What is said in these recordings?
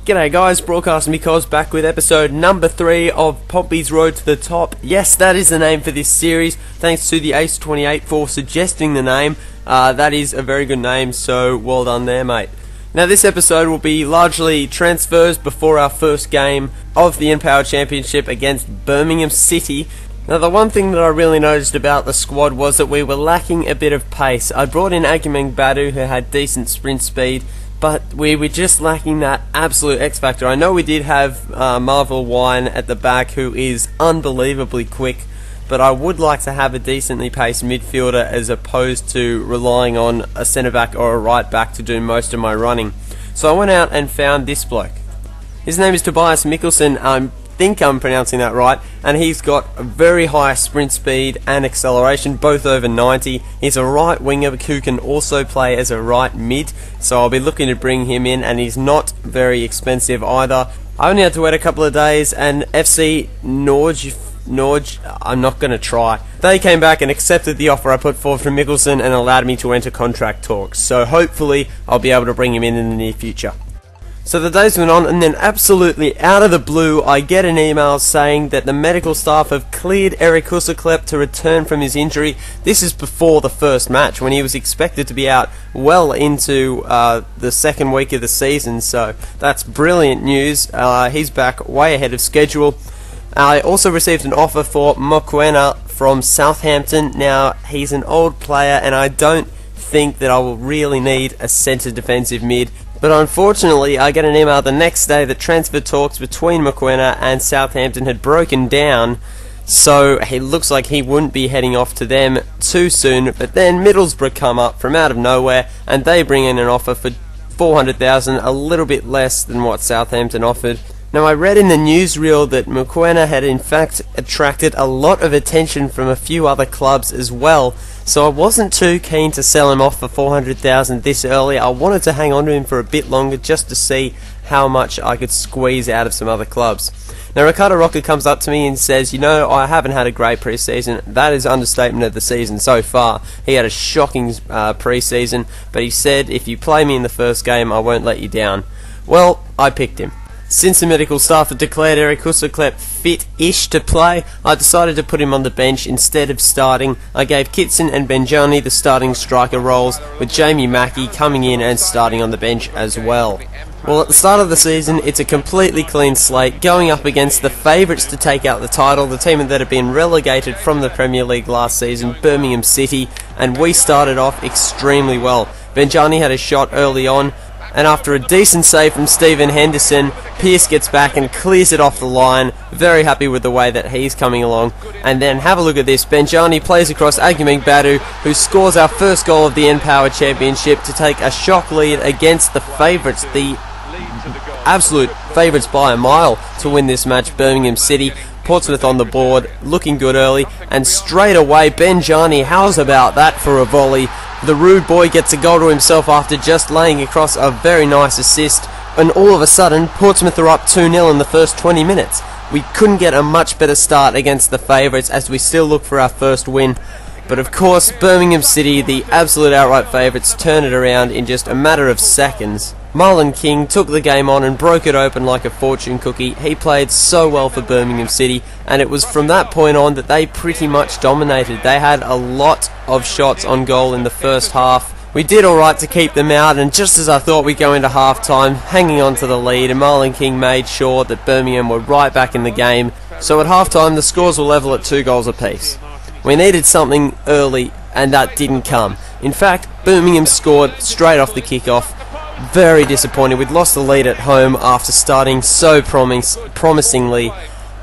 G'day guys, BroadcastingBecause back with episode number 3 of Pompey's Road to the Top. Yes, that is the name for this series. Thanks to the Ace28 for suggesting the name. That is a very good name, so well done there, mate. Now this episode will be largely transfers before our first game of the Empower Championship against Birmingham City. Now the one thing that I really noticed about the squad was that we were lacking a bit of pace. I brought in Badu, who had decent sprint speed, but we were just lacking that absolute X factor. I know we did have Marvel Wine at the back, who is unbelievably quick, but I would like to have a decently paced midfielder as opposed to relying on a centre back or a right back to do most of my running. So I went out and found this bloke. His name is Tobias Mikkelsen. I think I'm pronouncing that right, and he's got a very high sprint speed and acceleration, both over 90. He's a right winger who can also play as a right mid, so I'll be looking to bring him in, and he's not very expensive either. I only had to wait a couple of days, and FC Norge, I'm not going to try. They came back and accepted the offer I put forward from Mikkelsen and allowed me to enter contract talks, so hopefully I'll be able to bring him in the near future. So the days went on, and then absolutely out of the blue I get an email saying that the medical staff have cleared Eric Husserklep to return from his injury. This is before the first match, when he was expected to be out well into the second week of the season, so that's brilliant news. He's back way ahead of schedule. I also received an offer for Mokoena from Southampton. Now, he's an old player, and I don't think that I will really need a centre defensive mid. But unfortunately, I get an email the next day that transfer talks between Mokoena and Southampton had broken down, so it looks like he wouldn't be heading off to them too soon. But then Middlesbrough come up from out of nowhere, and they bring in an offer for $400,000, a little bit less than what Southampton offered. Now, I read in the newsreel that Mokoena had in fact attracted a lot of attention from a few other clubs as well, so I wasn't too keen to sell him off for $400,000 this early. I wanted to hang on to him for a bit longer just to see how much I could squeeze out of some other clubs. Now, Ricardo Roca comes up to me and says, you know, I haven't had a great pre-season. That is understatement of the season so far. He had a shocking pre-season, but he said, if you play me in the first game, I won't let you down. Well, I picked him. Since the medical staff had declared Eric Husserklep fit-ish to play, I decided to put him on the bench instead of starting. I gave Kitson and Benjani the starting striker roles, with Jamie Mackie coming in and starting on the bench as well. Well, at the start of the season, it's a completely clean slate, going up against the favourites to take out the title, the team that had been relegated from the Premier League last season, Birmingham City, and we started off extremely well. Benjani had a shot early on, and after a decent save from Stephen Henderson, Pearce gets back and clears it off the line. Very happy with the way that he's coming along. And then have a look at this. Benjani plays across Badu, who scores our first goal of the Empower Championship to take a shock lead against the favourites, the absolute favourites by a mile to win this match, Birmingham City. Portsmouth on the board, looking good early, and straight away Benjani, how's about that for a volley? The rude boy gets a goal to himself after just laying across a very nice assist, and all of a sudden Portsmouth are up 2-0 in the first 20 minutes. We couldn't get a much better start against the favourites as we still look for our first win. But of course, Birmingham City, the absolute outright favourites, turn it around in just a matter of seconds. Marlon King took the game on and broke it open like a fortune cookie. He played so well for Birmingham City, and it was from that point on that they pretty much dominated. They had a lot of shots on goal in the first half. We did alright to keep them out, and just as I thought we'd go into half-time, hanging on to the lead, and Marlon King made sure that Birmingham were right back in the game. So at half-time, the scores were level at 2 goals apiece. We needed something early, and that didn't come. In fact, Birmingham scored straight off the kick-off. Very disappointed. We'd lost the lead at home after starting so promisingly.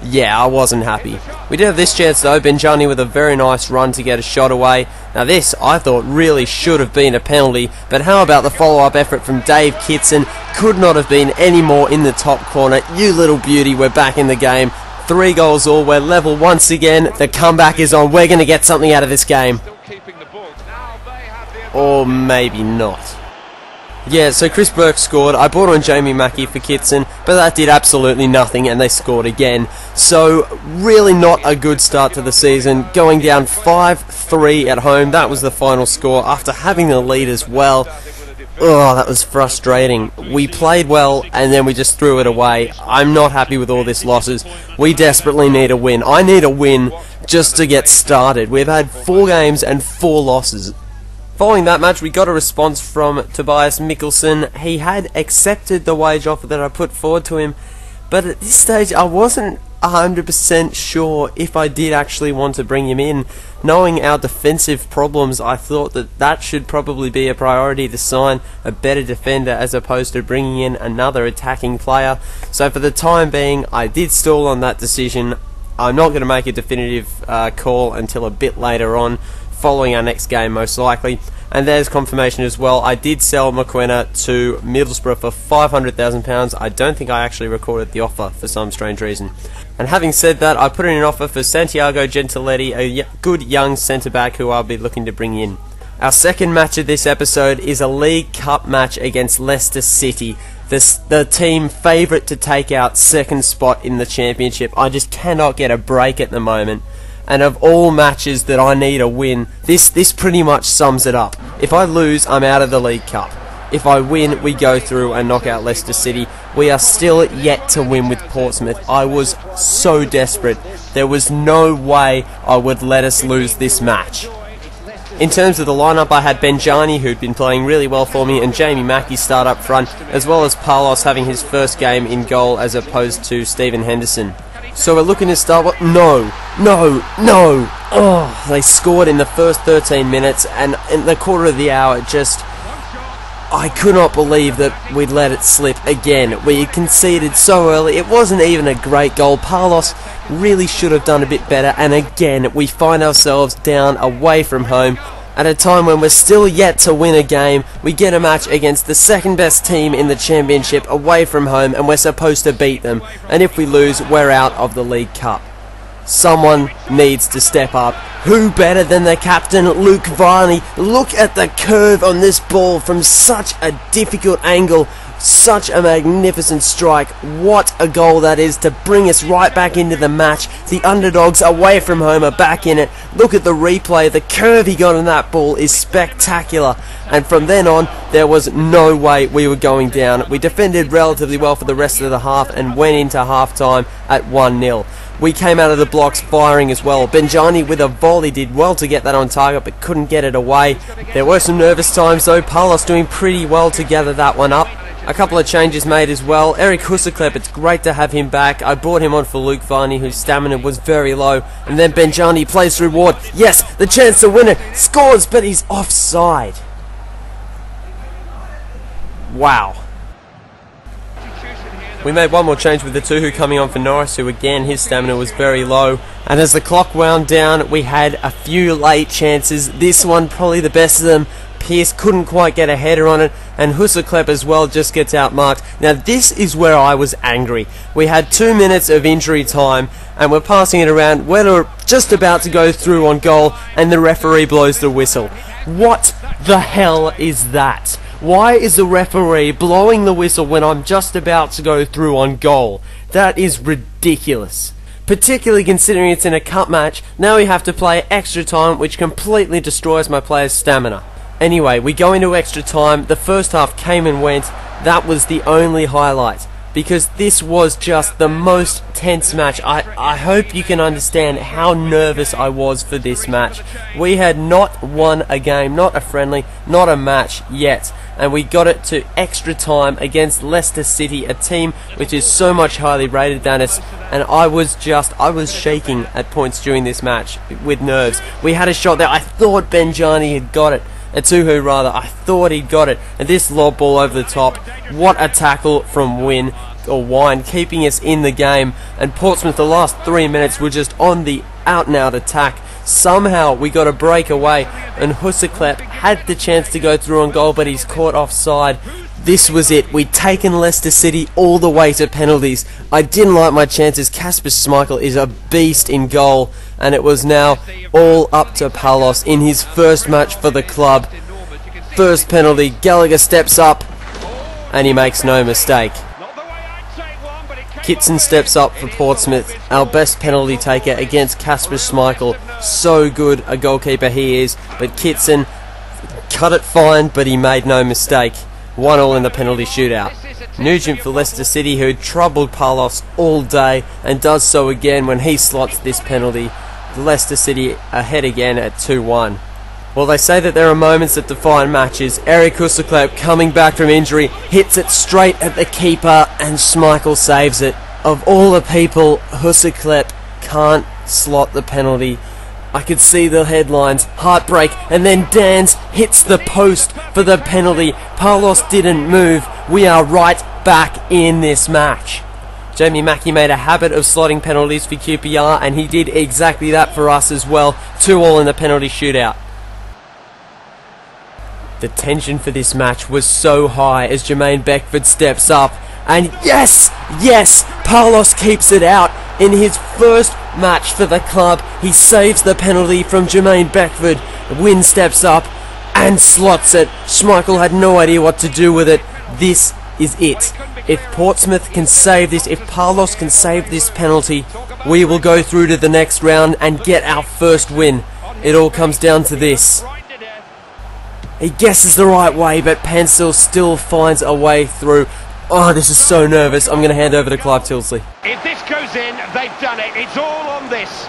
Yeah, I wasn't happy. We did have this chance though, Benjani with a very nice run to get a shot away. Now this, I thought, really should have been a penalty, but how about the follow-up effort from Dave Kitson? Could not have been any more in the top corner. You little beauty, we're back in the game. 3 goals all, we're level once again. The comeback is on. We're going to get something out of this game. Or maybe not. Yeah, so Chris Burke scored. I brought on Jamie Mackie for Kitson, but that did absolutely nothing, and they scored again. So, really not a good start to the season. Going down 5-3 at home, that was the final score, after having the lead as well. Oh, that was frustrating. We played well and then we just threw it away. I'm not happy with all this losses. We desperately need a win. I need a win just to get started. We've had 4 games and 4 losses. Following that match, we got a response from Tobias Mikkelsen. He had accepted the wage offer that I put forward to him, but at this stage I wasn't 100% sure if I did actually want to bring him in. Knowing our defensive problems, I thought that should probably be a priority, to sign a better defender as opposed to bringing in another attacking player. So for the time being, I did stall on that decision. I'm not going to make a definitive call until a bit later on, following our next game most likely. And there's confirmation as well. I did sell McQuenna to Middlesbrough for £500,000. I don't think I actually recorded the offer for some strange reason. And having said that, I put in an offer for Santiago Gentiletti, a good young centre-back who I'll be looking to bring in. Our second match of this episode is a League Cup match against Leicester City, the team favourite to take out second spot in the Championship. I just cannot get a break at the moment. And of all matches that I need a win, this pretty much sums it up. If I lose, I'm out of the League Cup. If I win, we go through and knock out Leicester City. We are still yet to win with Portsmouth. I was so desperate. There was no way I would let us lose this match. In terms of the lineup, I had Benjani, who'd been playing really well for me, and Jamie Mackie start up front, as well as Palos having his first game in goal as opposed to Stephen Henderson. So we're looking to start what? No. Oh, they scored in the first 13 minutes, and in the quarter of the hour, I could not believe that we'd let it slip again. We conceded so early. It wasn't even a great goal. Palos really should have done a bit better, and again, we find ourselves down away from home. At a time when we're still yet to win a game, we get a match against the second best team in the Championship away from home, and we're supposed to beat them. And if we lose, we're out of the League Cup. Someone needs to step up. Who better than the captain, Luke Varney? Look at the curve on this ball from such a difficult angle. Such a magnificent strike. What a goal that is to bring us right back into the match. The underdogs away from home are back in it. Look at the replay. The curve he got on that ball is spectacular. And from then on, there was no way we were going down. We defended relatively well for the rest of the half and went into half-time at 1-0. We came out of the blocks firing as well. Benjani with a volley did well to get that on target but couldn't get it away. There were some nervous times though. Palos doing pretty well to gather that one up. A couple of changes made as well. Eric Husserklep, it's great to have him back. I brought him on for Luke Varney, whose stamina was very low. And then Benjani plays through Ward. Yes, the chance to win it. Scores, but he's offside. Wow. We made one more change with the Tuhu coming on for Norris, who again, his stamina was very low. And as the clock wound down, we had a few late chances. This one, probably the best of them. Pearce couldn't quite get a header on it, and Husserklep as well just gets outmarked. Now this is where I was angry. We had 2 minutes of injury time, and we're passing it around. We're just about to go through on goal, and the referee blows the whistle. What the hell is that? Why is the referee blowing the whistle when I'm just about to go through on goal? That is ridiculous. Particularly considering it's in a cup match. Now we have to play extra time, which completely destroys my player's stamina. Anyway, we go into extra time. The first half came and went. That was the only highlight, because this was just the most tense match. I hope you can understand how nervous I was for this match. We had not won a game, not a friendly, not a match yet, and we got it to extra time against Leicester City, a team which is so much highly rated than us, and I was shaking at points during this match with nerves. We had a shot there. I thought Benjani had got it. Tuhu rather, I thought he'd got it, and this lob ball over the top. What a tackle from Wine, keeping us in the game. And Portsmouth, the last 3 minutes were just on the out-and-out attack. Somehow we got a breakaway, and Husserklep had the chance to go through on goal, but he's caught offside. This was it. We'd taken Leicester City all the way to penalties. I didn't like my chances. Kasper Schmeichel is a beast in goal, and it was now all up to Palos in his first match for the club. First penalty, Gallagher steps up, and he makes no mistake. Kitson steps up for Portsmouth, our best penalty taker against Kasper Schmeichel. So good a goalkeeper he is, but Kitson cut it fine, but he made no mistake. 1-1 in the penalty shootout. Nugent for Leicester City, who troubled Palos all day and does so again when he slots this penalty. Leicester City ahead again at 2-1. Well, they say that there are moments that define matches. Eric Husseklep, coming back from injury, hits it straight at the keeper and Schmeichel saves it. Of all the people, Husseklep can't slot the penalty. I could see the headlines, heartbreak, and then Dan's hits the post for the penalty. Palos didn't move. We are right back in this match. Jamie Mackie made a habit of slotting penalties for QPR, and he did exactly that for us as well. 2-2 in the penalty shootout. The tension for this match was so high as Jermaine Beckford steps up, and yes, Palos keeps it out. In his first match for the club, he saves the penalty from Jermaine Beckford. Wynn steps up and slots it. Schmeichel had no idea what to do with it. This is it. If Portsmouth can save this, if Palos can save this penalty, we will go through to the next round and get our first win. It all comes down to this. He guesses the right way, but Pencil still finds a way through. Oh, this is so nervous. I'm going to hand over to Clive Tilsley. If this goes in, they've done it. It's all on this.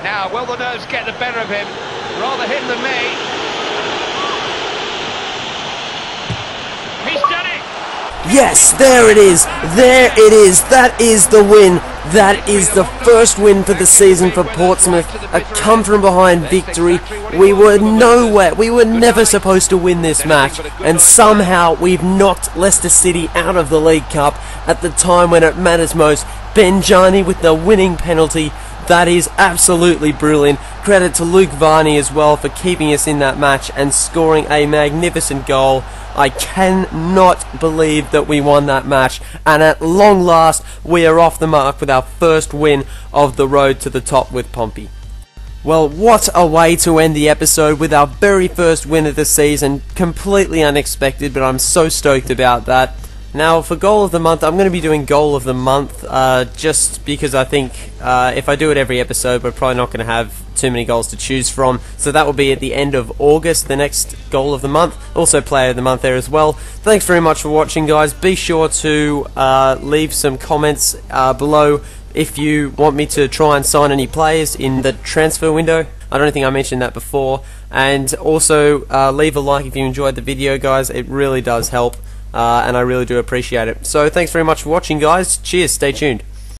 Now, will the nerves get the better of him? Rather him than me. He's done it! Yes, there it is. There it is. That is the win. That is the first win for the season for Portsmouth. A come-from-behind victory. We were nowhere. We were never supposed to win this match. And somehow we've knocked Leicester City out of the League Cup at the time when it matters most. Benjani with the winning penalty. That is absolutely brilliant. Credit to Luke Varney as well for keeping us in that match and scoring a magnificent goal. I cannot believe that we won that match, and at long last we are off the mark with our first win of the road to the top with Pompey. Well, what a way to end the episode with our very first win of the season. Completely unexpected, but I'm so stoked about that. Now, for Goal of the Month, I'm going to be doing Goal of the Month, just because I think if I do it every episode, we're probably not going to have too many goals to choose from. So that will be at the end of August, the next Goal of the Month. Also Player of the Month there as well. Thanks very much for watching, guys. Be sure to leave some comments below if you want me to try and sign any players in the transfer window. I don't think I mentioned that before. And also leave a like if you enjoyed the video, guys. It really does help. And I really do appreciate it. So thanks very much for watching, guys. Cheers, stay tuned.